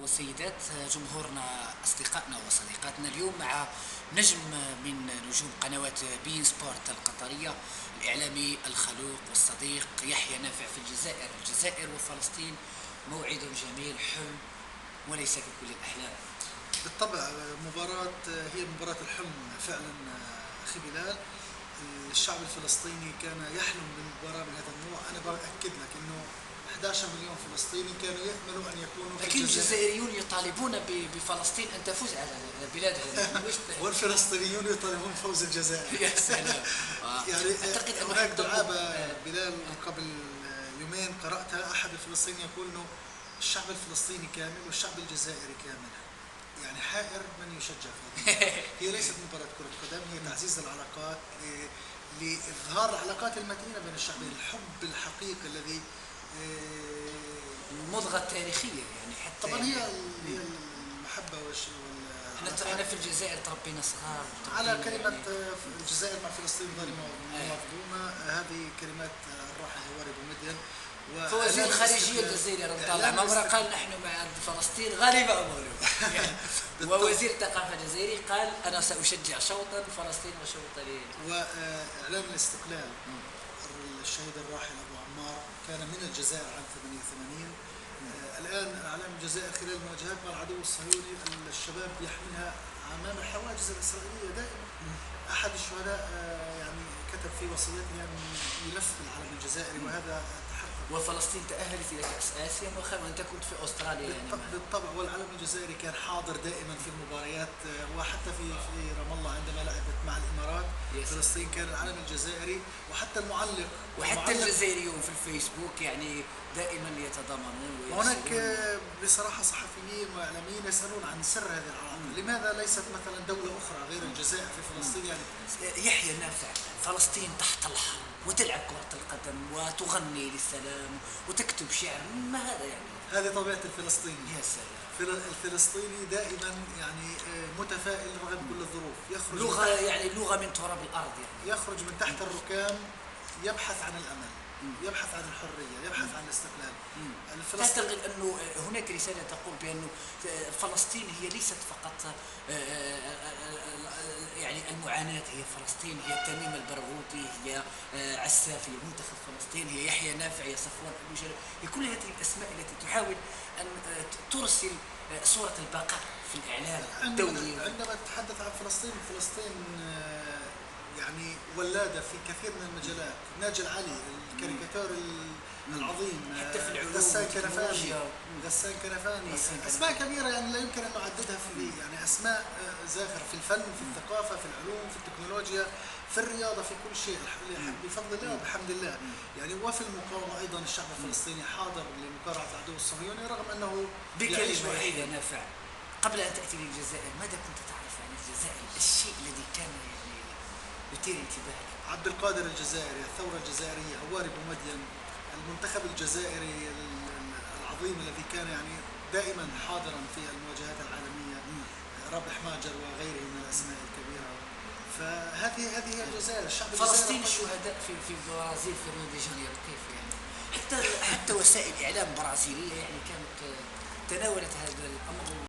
وسيدات جمهورنا أصدقائنا وصديقاتنا، اليوم مع نجم من نجوم قنوات بين سبورت القطرية، الإعلامي الخلوق والصديق يحيى نافع في الجزائر. الجزائر وفلسطين موعد جميل، حلم وليس ككل الأحلام. بالطبع مباراة هي مباراة الحلم فعلا. أخي بلال، الشعب الفلسطيني كان يحلم بمباراة من هذا النوع. أنا بأكد لك أنه 11 مليون فلسطيني كانوا يأملوا أن يكونوا في لكن الجزائر. الجزائريون يطالبون بفلسطين أن تفوز على بلادها. والفلسطينيون يطالبون بفوز الجزائر. يا سلام. يعني أعتقد أن هناك دعابة بلال قبل يومين قرأتها، أحد الفلسطينيين يقول أنه الشعب الفلسطيني كامل والشعب الجزائري كامل، يعني حائر من يشجع فيها. هي ليست مباراة كرة قدم، هي تعزيز العلاقات، لإظهار العلاقات المتينة بين الشعبين، الحب الحقيقي الذي المضغة التاريخية يعني. حتى طبعا يعني هي المحبة احنا في الجزائر تربينا صغار على كلمة يعني. الجزائر مع فلسطين ظالمة ومظلومة، هذه كلمات الراحل هواري بومدين. فوزير الخارجية الجزائري رضي الله عنه قال نحن مع فلسطين غالبة أو مغلوبة. ووزير الثقافة الجزائري قال أنا سأشجع شوطا فلسطين وشوطا لي. وإعلان الاستقلال الشهيد الراحل أبو عمار كان من الجزائر عام 88. الآن أعلام الجزائر خلال المواجهات مع العدو الصهيوني الشباب يحملها أمام الحواجز الإسرائيلية دائما. أحد الشهداء يعني كتب في وصيته أن يلف بالعلم الجزائري، وهذا وفلسطين تأهلت إلى كأس آسيا، وأنت كنت في أستراليا يعني. بالطبع، والعلم الجزائري كان حاضر دائما في المباريات، وحتى في رام الله عندما لعبت مع الإمارات فلسطين كان العلم الجزائري، وحتى المعلق وحتى الجزائريون في الفيسبوك يعني دائما يتضامنون. هناك بصراحة صحفيين وإعلاميين يسألون عن سر هذه العلاقة، لماذا ليست مثلا دولة أخرى غير الجزائر في فلسطين؟ يعني يحيى نافع، فلسطين تحت الحرب وتلعب كرة القدم وتغني للسلام وتكتب شعر، ما هذا يعني؟ هذه طبيعة الفلسطيني. يا سلام. الفلسطيني دائما يعني متفائل رغم كل الظروف، يخرج لغة يعني لغة من تراب الأرض يعني. يخرج من تحت الركام يبحث عن الأمل، يبحث عن الحرية، يبحث عن الاستقلال. تعتقد أنه هناك رسالة تقول بأنه فلسطين هي ليست فقط يعني المعاناة، هي فلسطين هي تميم البرغوثي، هي عسافي، منتخب فلسطين، هي يحيى نافع، هي صفوان أبو جلال، هي كل هذه الأسماء التي تحاول أن ترسل صورة البقاء في الإعلام الدولي. عندما تتحدث عن فلسطين يعني ولادة في كثير من المجالات. ناجي علي الكاريكاتور العظيم، حتى في العلوم غسان كنفاني، أسماء كبيرة يعني لا يمكن أن نعددها في يعني أسماء زاخرة في الفن، في الثقافة، في العلوم، في التكنولوجيا، في الرياضة، في كل شيء بفضل الله وبحمد الله يعني. وفي المقاومة أيضا الشعب الفلسطيني حاضر لمقارعة العدو الصهيوني رغم أنه بكلمة يحيى نافع، قبل أن تأتي للجزائر ماذا كنت تعرف عن الجزائر؟ الشيء الذي كان يعني يثير انتباهك. عبد القادر الجزائري، الثورة الجزائرية، هواري بومدين، المنتخب الجزائري العظيم الذي كان يعني دائما حاضرا في المواجهات العالمية، رابح ماجر وغيره من الأسماء الكبيرة. فهذه هي الجزائر. الشعب فلسطين الشهداء في البرازيل في ريو دي جانيرو كيف يعني؟ حتى وسائل إعلام برازيلية يعني كانت تناولت هذا الأمر.